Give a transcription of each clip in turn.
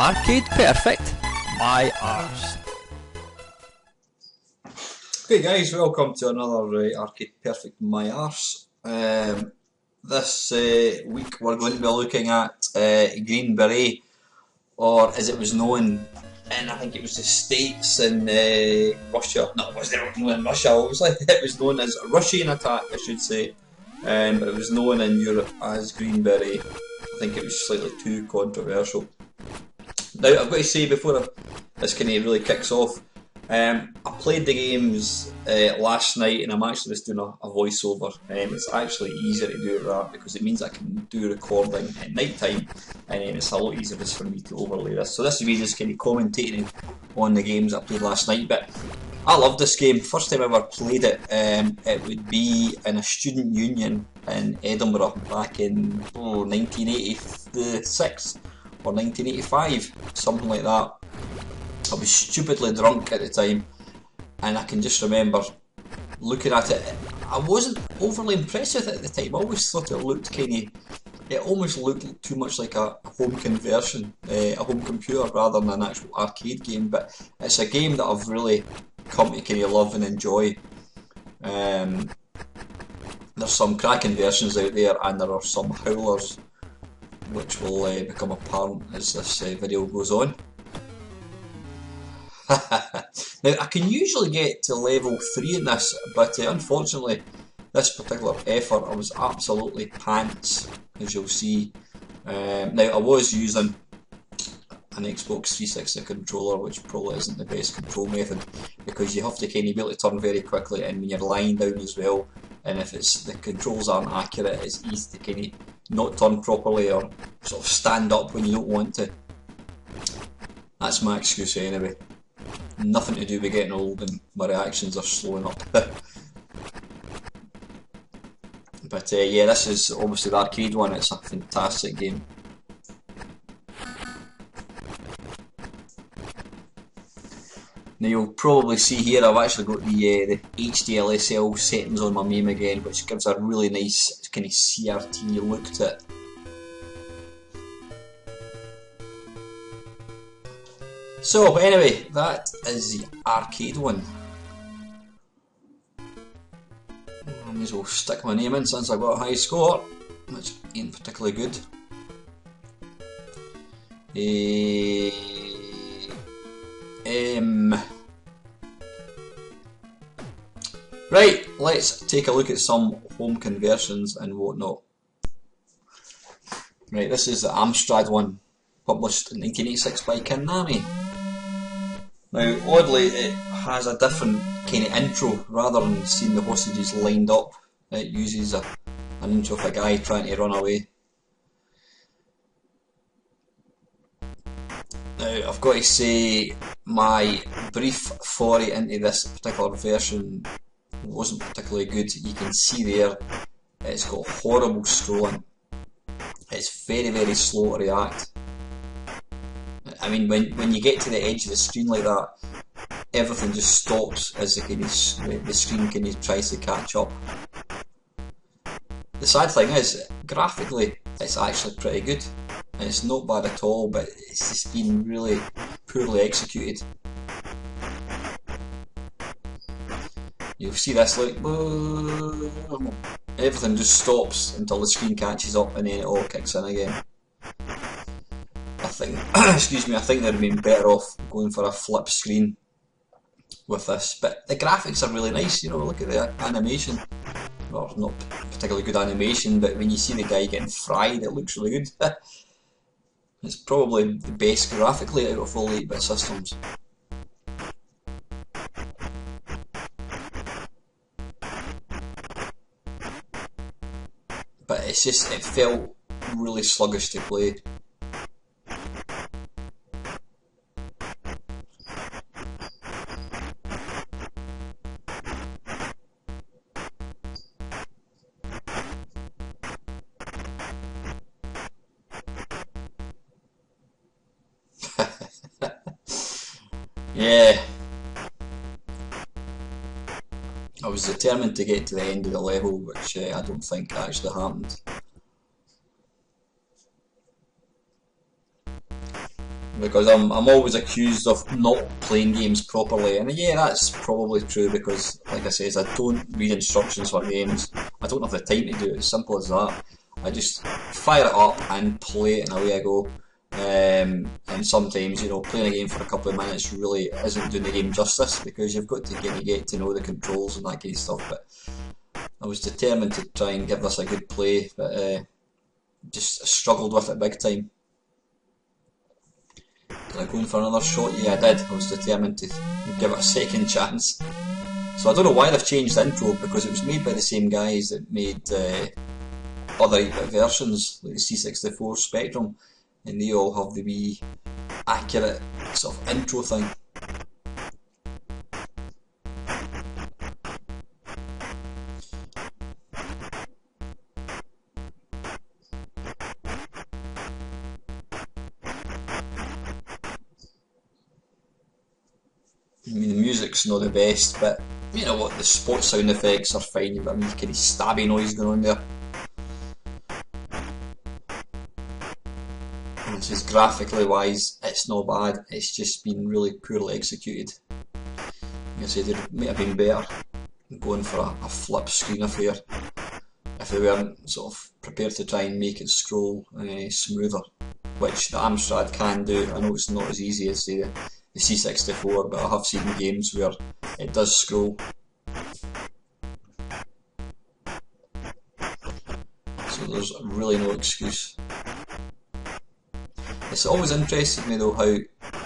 Arcade Perfect, my Arse. Okay guys, welcome to another Arcade Perfect My Arse. This week we're going to be looking at Green Beret, or as it was known in, I think it was the States and Russia. No, it wasn't known in Russia obviously, it was known as Russian Attack I should say, but it was known in Europe as Green Beret. I think it was slightly too controversial. Now I've got to say before this kind of really kicks off, I played the games last night and I'm actually just doing a voiceover. It's actually easier to do that because it means I can do recording at night time, and it's a lot easier just for me to overlay this. So this will be just kind of commentating on the games I played last night, but I love this game. First time I ever played it, it would be in a student union in Edinburgh back in 1986 or 1985, something like that. I was stupidly drunk at the time, and I can just remember looking at it. I wasn't overly impressed with it at the time. I always thought it looked it almost looked too much like a home conversion, a home computer rather than an actual arcade game, but it's a game that I've really come to kind of love and enjoy. There's some cracking versions out there, and there are some howlers, which will become apparent as this video goes on. Now I can usually get to level 3 in this, but unfortunately this particular effort I was absolutely pants, as you'll see. Now I was using an Xbox 360 controller, which probably isn't the best control method because you have to kind of be able to turn very quickly, and when you're lying down as well, and if the controls aren't accurate, it's easy to kind of not turn properly or sort of stand up when you don't want to. That's my excuse anyway. Nothing to do with getting old and my reactions are slowing up. But yeah, this is obviously the arcade one. It's a fantastic game. Now you'll probably see here I've actually got the HDLSL settings on my MAME again, which gives a really nice kind of CRT look to it. So anyway, that is the arcade one. I may as well stick my name in since I got a high score, which ain't particularly good. Right, let's take a look at some home conversions and whatnot. Right, this is the Amstrad one, published in 1986 by Konami. Now, oddly, it has a different kind of intro. Rather than seeing the hostages lined up, it uses an intro of a guy trying to run away. Now, I've got to say, my brief foray into this particular version wasn't particularly good. You can see there, it's got horrible scrolling. It's very, very slow to react. I mean, when you get to the edge of the screen like that, everything just stops as the screen kind of tries to catch up. The sad thing is, graphically, it's actually pretty good. And it's not bad at all, but it's just been really poorly executed. You'll see this, like, everything just stops until the screen catches up and then it all kicks in again. I think, excuse me, I think they'd been better off going for a flip screen with this, but the graphics are really nice, you know, look at the animation. Well, not particularly good animation, but when you see the guy getting fried, it looks really good. It's probably the best graphically out of all 8-bit systems. But it's just, it felt really sluggish to play. Yeah, I was determined to get to the end of the level, which I don't think actually happened. because I'm always accused of not playing games properly, and yeah, that's probably true because, like I say, I don't read instructions for games. I don't have the time to do it. As simple as that. I just fire it up and play it, and away I go. And sometimes, you know, playing a game for a couple of minutes really isn't doing the game justice because you've got to get to know the controls and that kind of stuff. But I was determined to try and give this a good play, but just struggled with it big time. Did I go in for another shot? Yeah, I did. I was determined to give it a second chance. So I don't know why they've changed the intro, because it was made by the same guys that made other 8-bit versions, like the C64 Spectrum, and they all have the wee accurate sort of intro thing. I mean, the music's not the best, but you know what, the spot sound effects are fine. You've got a wee kind of stabby noise going on there. And this is graphically wise, it's not bad, it's just been really poorly executed. Like I said, it might have been better going for a flip screen affair if they weren't sort of prepared to try and make it scroll smoother, which the Amstrad can do. I know it's not as easy as say the C64, but I have seen games where it does scroll. So there's really no excuse. It's always interested me though how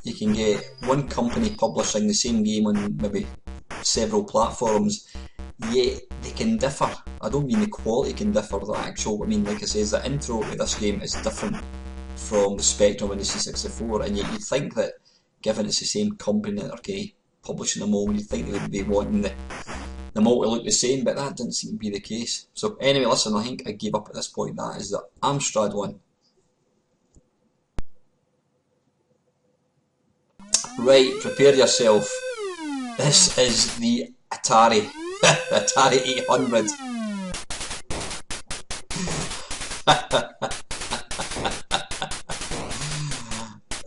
you can get one company publishing the same game on maybe several platforms, yet they can differ. I don't mean the quality can differ, the actual, I mean, like I say, the intro to this game is different from the Spectrum and the C64, and yet you'd think that given it's the same company that are kind of publishing them all, you'd think they would be wanting them all to look the same, but that didn't seem to be the case. So anyway, listen, I think I gave up at this point. That is the Amstrad one. Right, prepare yourself. This is the Atari. Atari 800.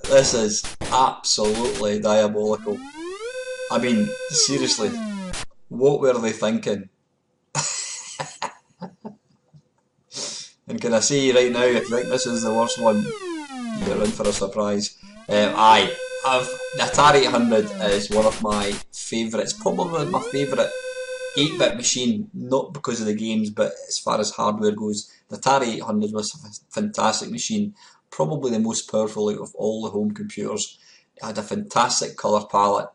This is absolutely diabolical. I mean, seriously, what were they thinking? And can I say right now, if you think this is the worst one, you're in for a surprise. The Atari 800 is one of my favourites, probably my favourite 8-bit machine, not because of the games, but as far as hardware goes. The Atari 800 was a fantastic machine, probably the most powerful out of all the home computers. It had a fantastic colour palette,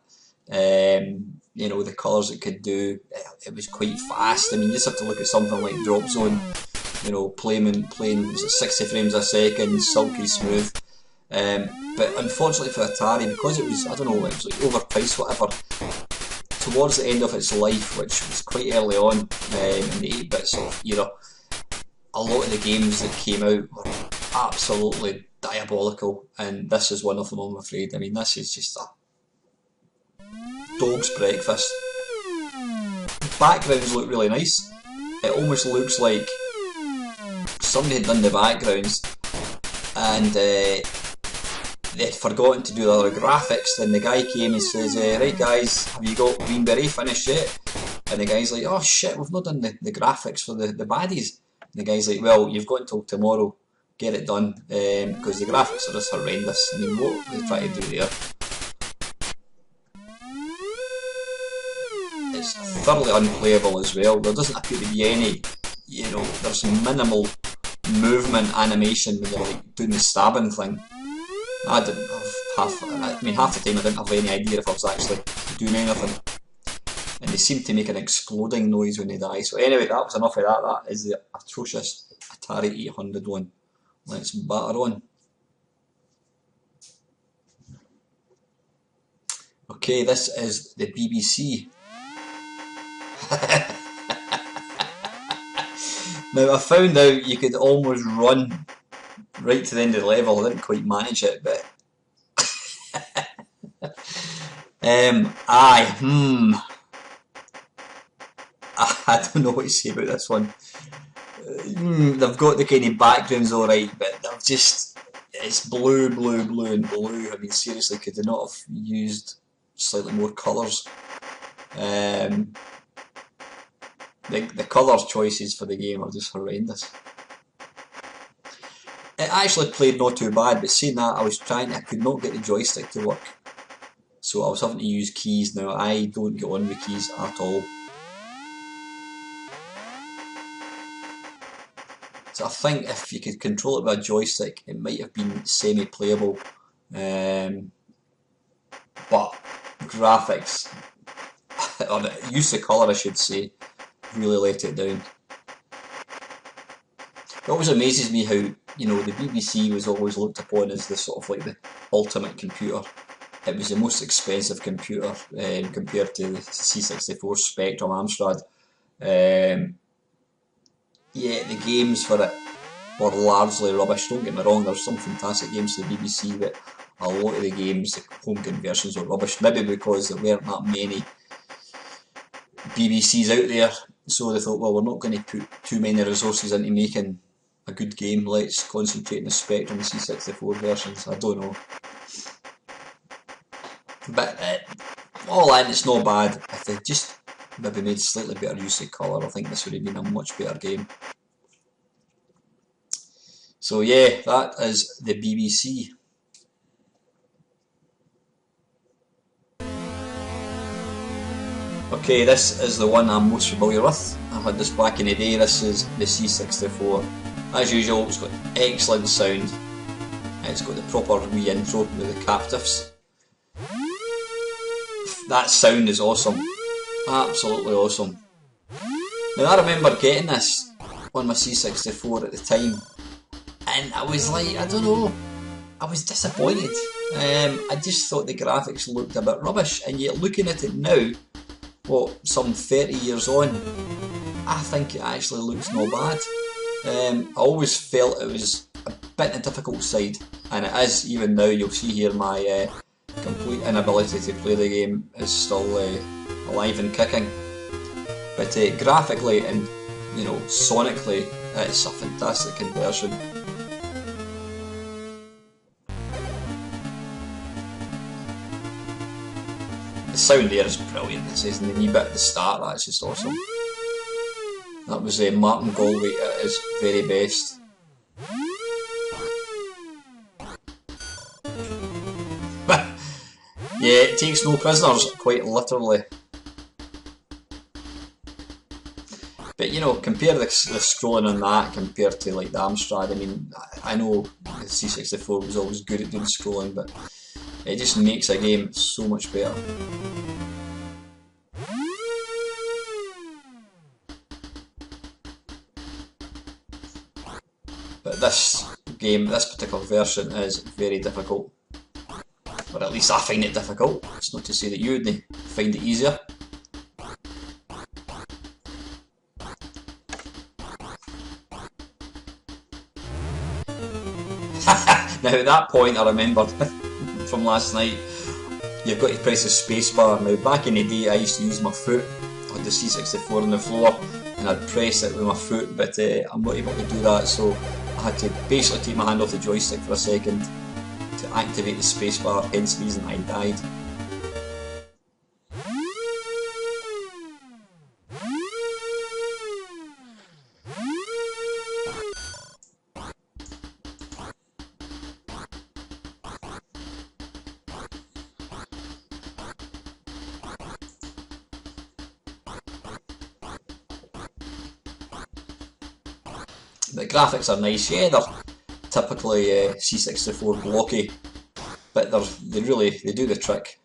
you know, the colours it could do, it was quite fast. I mean, you just have to look at something like Drop Zone, you know, playing 60 frames a second, silky smooth. But unfortunately for Atari, because it was, I don't know, it was like overpriced, whatever, towards the end of its life, which was quite early on in the 8-bit sort of era, a lot of the games that came out were absolutely diabolical, and this is one of them, I'm afraid. I mean, this is just a dog's breakfast. The backgrounds look really nice. It almost looks like somebody had done the backgrounds and they'd forgotten to do the other graphics. Then the guy came and says, right guys, have you got Green Beret finished yet? And the guy's like, oh shit, we've not done the graphics for the baddies. And the guy's like, well, you've got until tomorrow, get it done, because the graphics are just horrendous. I mean, what are they trying to do there? It's thoroughly unplayable as well. There doesn't appear to be any, you know, there's minimal movement animation when you're like doing the stabbing thing. I didn't have half the time I didn't have any idea if I was actually doing anything. And they seem to make an exploding noise when they die. So anyway, that was enough of that. That is the atrocious Atari 800 one. Let's batter on. Okay, this is the BBC. Now I found out you could almost run right to the end of the level. I didn't quite manage it, but I don't know what to say about this one. They've got the kind of backgrounds alright, but they've just, it's blue, blue, blue, and blue. I mean, seriously, could they not have used slightly more colours? The colour choices for the game are just horrendous. It actually played not too bad, but saying that, I could not get the joystick to work. So I was having to use keys. Now, I don't get on with keys at all. So I think if you could control it with a joystick, it might have been semi-playable. But graphics, or the use of colour I should say, really let it down. It always amazes me how, you know, the BBC was always looked upon as the sort of like the ultimate computer. It was the most expensive computer compared to the C64 Spectrum Amstrad. Yeah, the games for it were largely rubbish, don't get me wrong, there's some fantastic games to the BBC, but a lot of the games, the home conversions were rubbish, maybe because there weren't that many BBCs out there, so they thought, well, we're not going to put too many resources into making a good game, let's concentrate on the Spectrum and C64 versions. I don't know. But all in, it's not bad. If they just maybe made slightly better use of colour, I think this would have been a much better game. So yeah, that is the BBC. Okay, this is the one I'm most familiar with. I had this back in the day. This is the C64. As usual, it's got excellent sound. It's got the proper wee intro with the captives. That sound is awesome. Absolutely awesome. Now I remember getting this on my C64 at the time, and I was like, I don't know, I was disappointed. I just thought the graphics looked a bit rubbish, and yet looking at it now, what, some 30 years on, I think it actually looks not bad. I always felt it was a bit on the difficult side, and it is even now. You'll see here my complete inability to play the game is still alive and kicking. But graphically and, you know, sonically, it's a fantastic conversion. The sound there is brilliant. It says in the wee bit at the start, that's just awesome. That was Martin Galway at his very best. Yeah, it takes no prisoners, quite literally. But you know, compare the scrolling on that compared to like the Amstrad. I mean, I know the C64 was always good at doing scrolling, but it just makes a game so much better. But this game, this particular version is very difficult. Or at least I find it difficult. It's not to say that you would find it easier. Now at that point I remembered from last night, you've got to press the spacebar. Now back in the day I used to use my foot. I had the C64 on the floor and I'd press it with my foot, but I'm not able to do that, so I had to basically take my hand off the joystick for a second to activate the spacebar, hence the reason I died. The graphics are nice, yeah, they're typically C64 blocky, but they do the trick.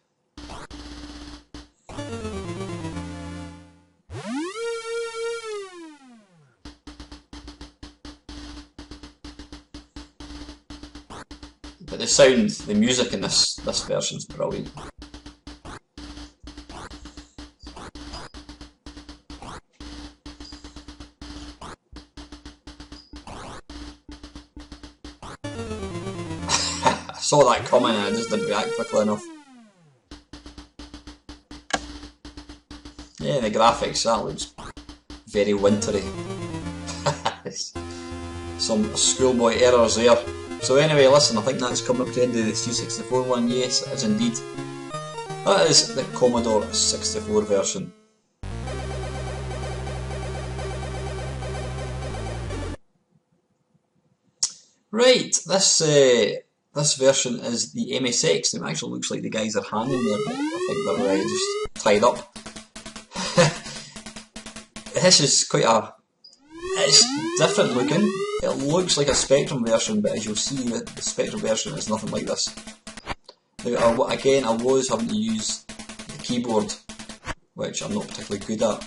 But the sound, the music in this version's brilliant. I saw that coming and I just didn't react quickly enough. Yeah, the graphics, that looks very wintry. Some schoolboy errors there. So anyway, listen, I think that's come up to the end of the C64 one. Yes, it is indeed. That is the Commodore 64 version. Right, this version is the MSX. It actually looks like the guys are hanging there, but I think they're just tied up. This is quite a... It's different looking. It looks like a Spectrum version, but as you'll see, the Spectrum version is nothing like this. Now, again, I was having to use the keyboard, which I'm not particularly good at,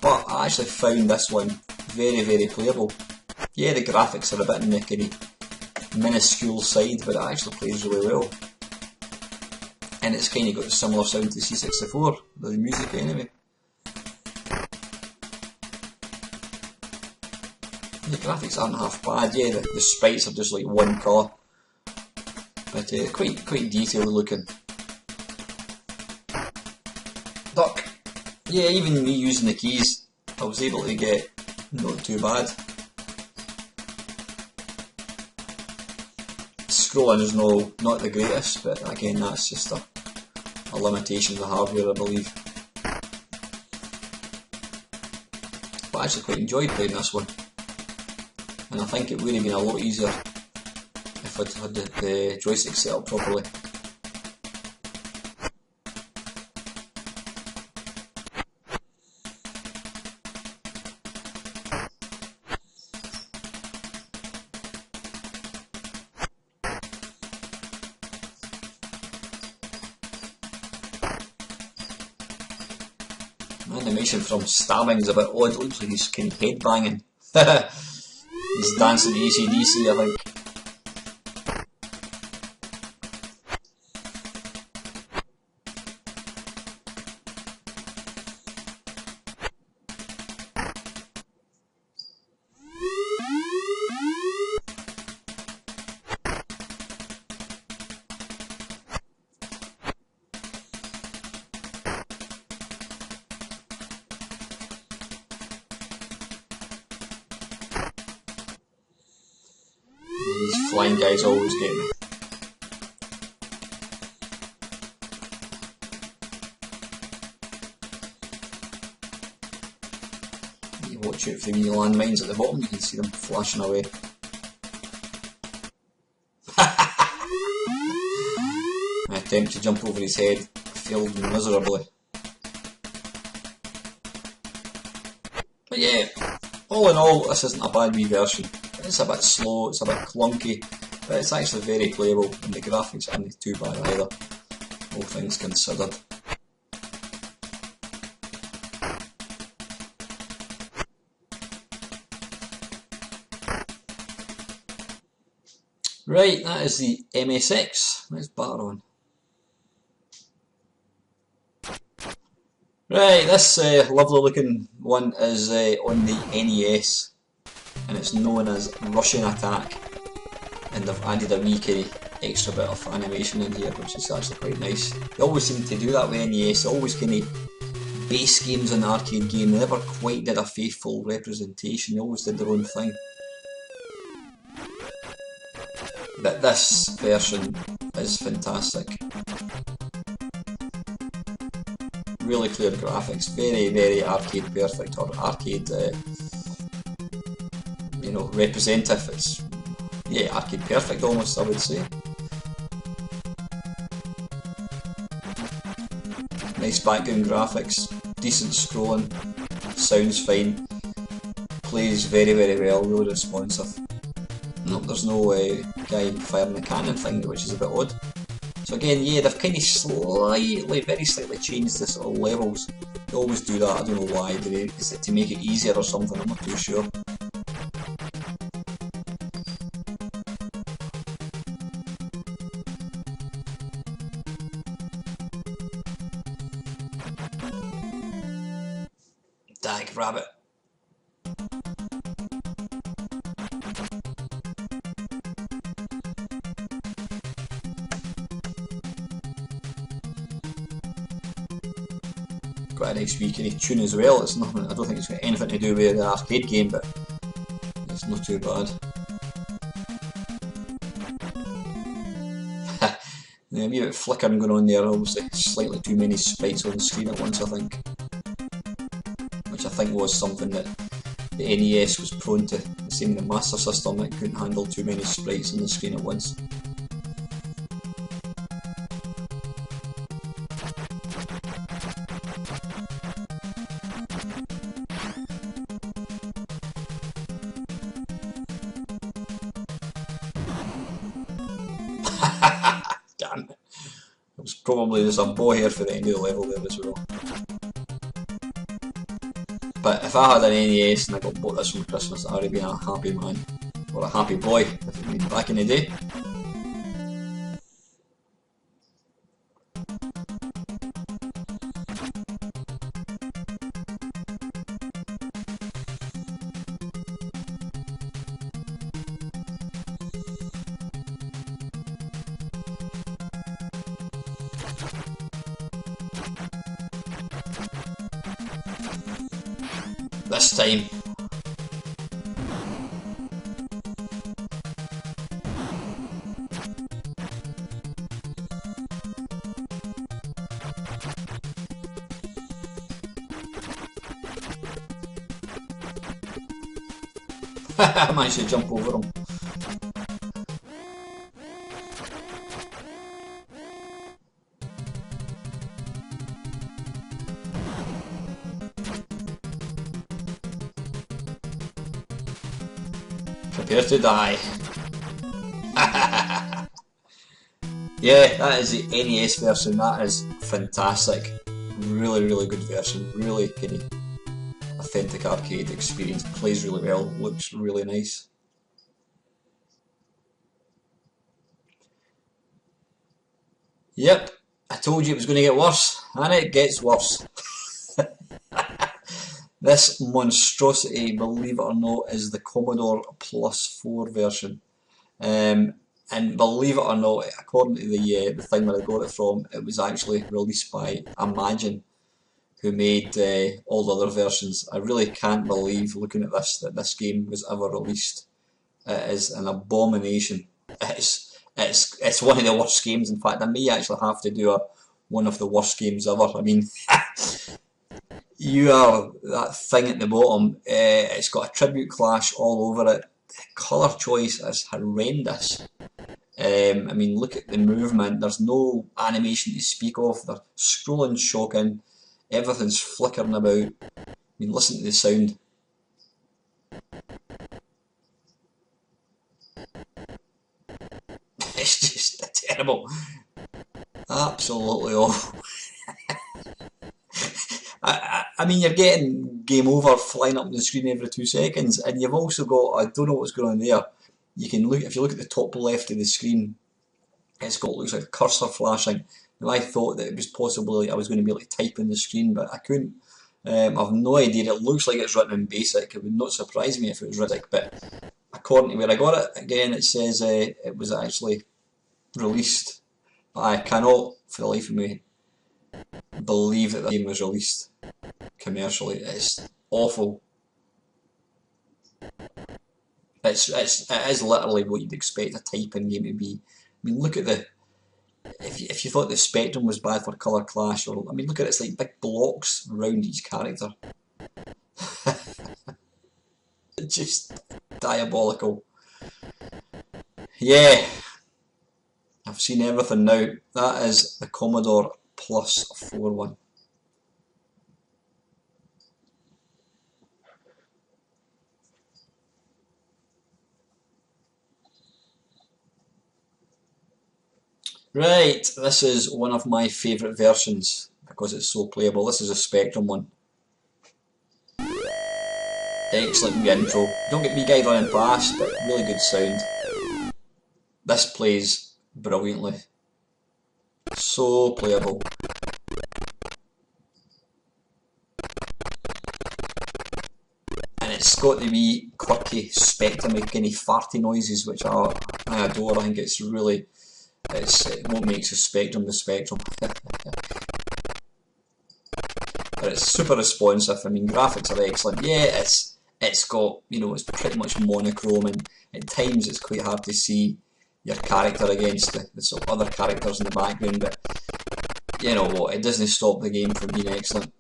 but I actually found this one very, very playable. Yeah, the graphics are a bit on the kind of minuscule side, but it actually plays really well. And it's kind of got a similar sound to C64, the music anyway. The graphics aren't half bad, yeah, the sprites are just like one colour. But quite detailed looking. Duck! Yeah, even me using the keys, I was able to get not too bad. Scrolling is not the greatest, but again that's just a limitation of the hardware, I believe. But I actually quite enjoyed playing this one. And I think it would have been a lot easier if I'd had the joystick set up properly. Animation from stabbing is a bit odd. It looks like he's kind of head banging. He's dancing to AC/DC, I think. These flying guys always get me. You watch out for the wee landmines at the bottom, you can see them flashing away. My attempt to jump over his head failed miserably. But yeah, all in all, this isn't a bad wee version. It's a bit slow, it's a bit clunky, but it's actually very playable, and the graphics aren't too bad either, all things considered. Right, that is the MSX. Let's batter on. Right, this lovely looking one is on the NES. And it's known as Russian Attack, and they've added a wee kind of extra bit of animation in here, which is actually quite nice. They always seem to do that with NES, they always kind of base games in the arcade game, they never quite did a faithful representation, they always did their own thing. But this version is fantastic. Really clear graphics, very, very arcade perfect, or arcade you know, representative. It's, yeah, arcade perfect almost, I would say. Nice background graphics, decent scrolling, sounds fine, plays very, very well, really responsive. Nope, there's no guy firing the cannon thing, which is a bit odd. So again, yeah, they've kind of very slightly changed the sort of levels. They always do that, I don't know why. Is it to make it easier or something? I'm not too sure. Dag rabbit. Quite a nice wee kind of tune as well. It's nothing, I don't think it's got anything to do with the arcade game, but it's not too bad. A wee bit of flickering going on there, obviously slightly too many sprites on the screen at once, I think. Which I think was something that the NES was prone to. The same in the Master System, it couldn't handle too many sprites on the screen at once. Damn it. It was probably just a bow hair for the end of the level there as well. But if I had an NES and I got bought this from Christmas, I would have been a happy man. Or a happy boy, if it been back in the day. This time. I managed to jump over him. Prepare to die. Yeah, that is the NES version. That is fantastic. Really, really good version. Really kind of authentic arcade experience. Plays really well. Looks really nice. Yep, I told you it was going to get worse, and it gets worse. This monstrosity, believe it or not, is the Commodore Plus 4 version. And believe it or not, according to the thing that I got it from, it was actually released by Imagine, who made all the other versions. I really can't believe, looking at this, that this game was ever released. It is an abomination. It's one of the worst games. In fact, I may actually have to do one of the worst games ever. I mean, you are that thing at the bottom. It's got a tribute clash all over it. The colour choice is horrendous. I mean, look at the movement. There's no animation to speak of. They're scrolling shocking. Everything's flickering about. I mean, listen to the sound. It's just terrible. Absolutely awful. I mean, you're getting game over flying up on the screen every 2 seconds, and you've also got, I don't know what's going on there. You can look, if you look at the top left of the screen, looks like a cursor flashing. And I thought that it was possibly I was going to be able to type in the screen, but I couldn't. I've no idea. It looks like it's written in BASIC. It would not surprise me if it was written, but according to where I got it, again, it says it was actually released. But I cannot, for the life of me, believe that the game was released commercially. It's awful. It is literally what you'd expect a typing game to be. I mean, look at the. If you thought the Spectrum was bad for colour clash, or I mean, look at it, it's like big blocks around each character. Just diabolical. Yeah, I've seen everything now. That is the Commodore Plus 4 one. Right, this is one of my favourite versions because it's so playable. This is a Spectrum one. Excellent intro. Don't get me guy running past, but really good sound. This plays brilliantly. So playable. And it's got the wee quirky Spectrum-y kind of farty noises, which I adore. I think it's really, it's what makes a Spectrum the Spectrum. But it's super responsive. I mean, graphics are excellent. Yeah, it's got, you know, it's pretty much monochrome, and at times it's quite hard to see your character against the sort of other characters in the background, but you know what, it doesn't stop the game from being excellent.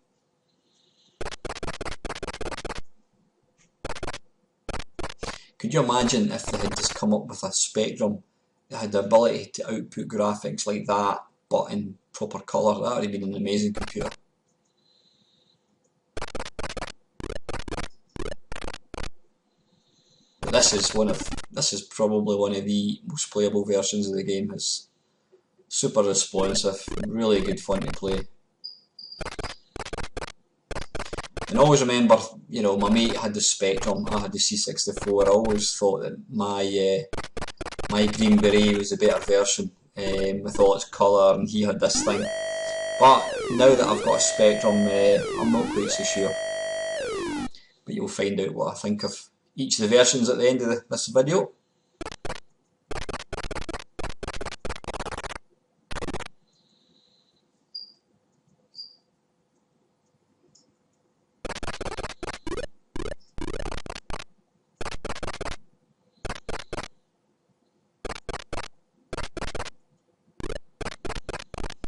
Could you imagine if they had just come up with a Spectrum that had the ability to output graphics like that, but in proper colour? That would have been an amazing computer. But this is probably one of the most playable versions of the game. It's super responsive, really good fun to play. And always remember, you know, my mate had the Spectrum, I had the C64. I always thought that my Green Beret was a better version with all its colour, and he had this thing. But now that I've got a Spectrum, I'm not quite so sure. But you'll find out what I think of each of the versions at the end of this video.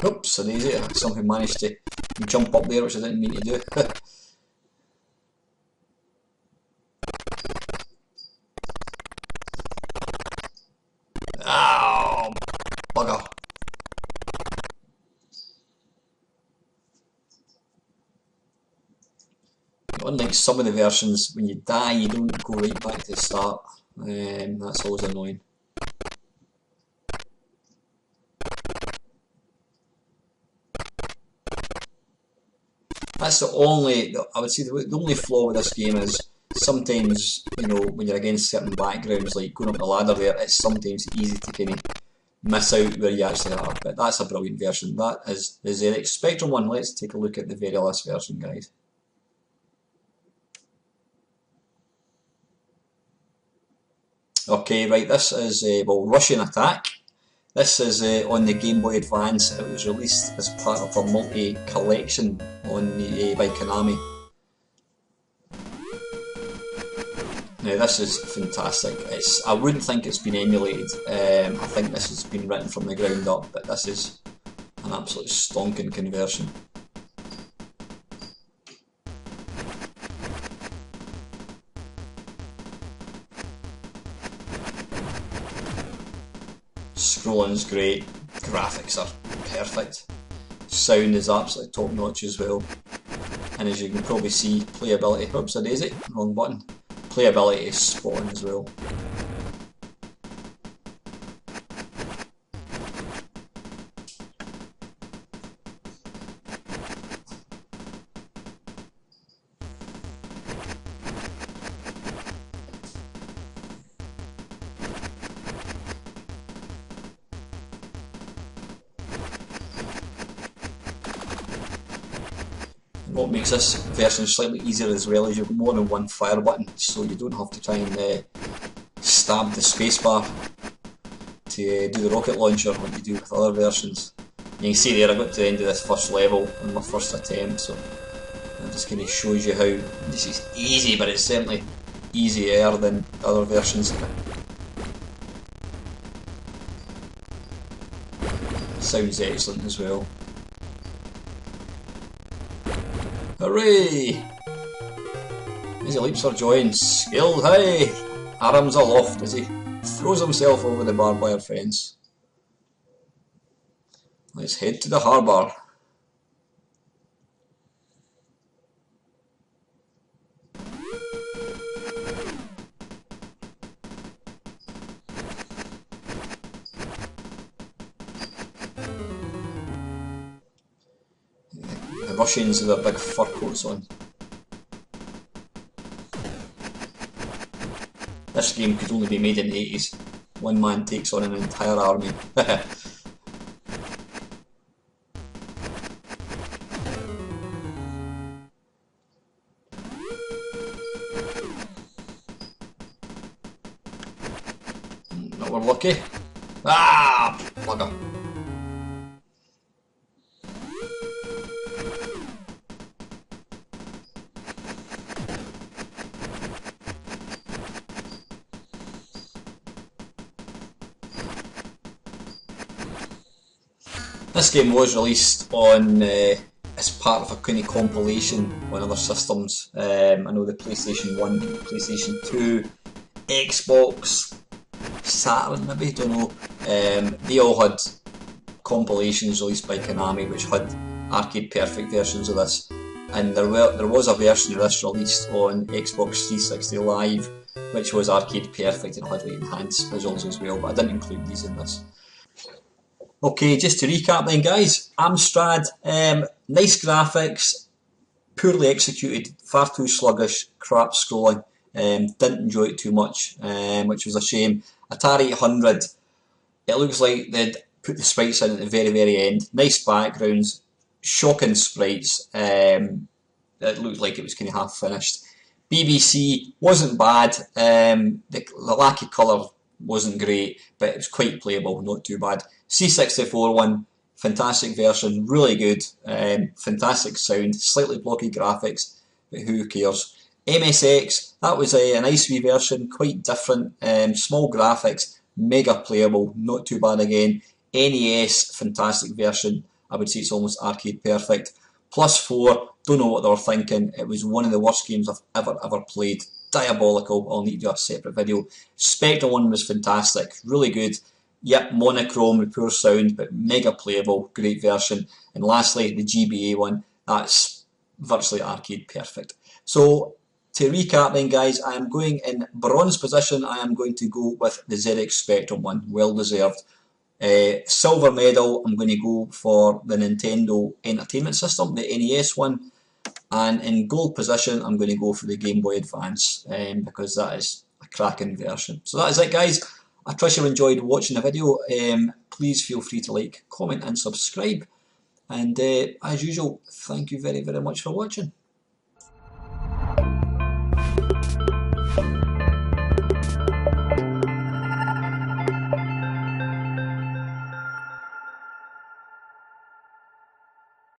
Oops, a daisy, I somehow managed to jump up there, which I didn't mean to do. Oh, bugger. Unlike some of the versions, when you die you don't go right back to the start. That's always annoying. That's the only, I would say the only flaw with this game is sometimes, you know, when you're against certain backgrounds, like going up the ladder there, it's sometimes easy to kind of miss out where you actually are. But that's a brilliant version. That is the ZX Spectrum one. Let's take a look at the very last version, guys. Okay, right, this is, well, Russian Attack. This is on the Game Boy Advance. It was released as part of a multi-collection on the, by Konami. Now this is fantastic. I wouldn't think it's been emulated. I think this has been written from the ground up, but this is an absolute stonking conversion. Scrolling's great, graphics are perfect, sound is absolutely top notch as well, and as you can probably see, playability, oops a daisy, wrong button, playability is spot on as well. What makes this version slightly easier as well is you've got more than one fire button, so you don't have to try and stab the spacebar to do the rocket launcher like you do with other versions. You can see there I got to the end of this first level on my first attempt, so that just kind of shows you how this is easy, but it's certainly easier than other versions. Sounds excellent as well. Hooray! As he leaps for joy and skilled high, arms aloft as he throws himself over the barbed wire fence. Let's head to the harbour. The Russians with their big fur coats on. This game could only be made in the 80s. One man takes on an entire army. Not we're lucky. Ah! Bugger. This game was released on as part of a kind of compilation on other systems. I know the PlayStation 1, PlayStation 2, Xbox, Saturn maybe, don't know. They all had compilations released by Konami which had arcade perfect versions of this, and there was a version of this released on Xbox 360 Live which was arcade perfect and had enhanced visuals as well, but I didn't include these in this. Okay, just to recap then guys, Amstrad, nice graphics, poorly executed, far too sluggish, crap scrolling, didn't enjoy it too much, which was a shame. Atari 800, it looks like they'd put the sprites in at the very end, nice backgrounds, shocking sprites, it looked like it was kind of half finished. BBC wasn't bad, the lack of colour wasn't great, but it was quite playable, not too bad. C64 one, fantastic version, really good, fantastic sound, slightly blocky graphics, but who cares. MSX, that was a nice wee version, quite different, small graphics, mega playable, not too bad again. NES, fantastic version, I would say it's almost arcade perfect. Plus 4, don't know what they were thinking, it was one of the worst games I've ever played. Diabolical, I'll need to do a separate video. Spectrum 1 was fantastic, really good. Yep, monochrome with poor sound, but mega playable, great version. And lastly, the GBA one, that's virtually arcade perfect. So, to recap then guys, I am going in bronze position, I am going to go with the ZX Spectrum one, well deserved. Silver medal, I'm going to go for the Nintendo Entertainment System, the NES one. And in gold position, I'm going to go for the Game Boy Advance, because that is a cracking version. So that is it guys. I trust you enjoyed watching the video. Please feel free to like, comment and subscribe. And as usual, thank you very much for watching.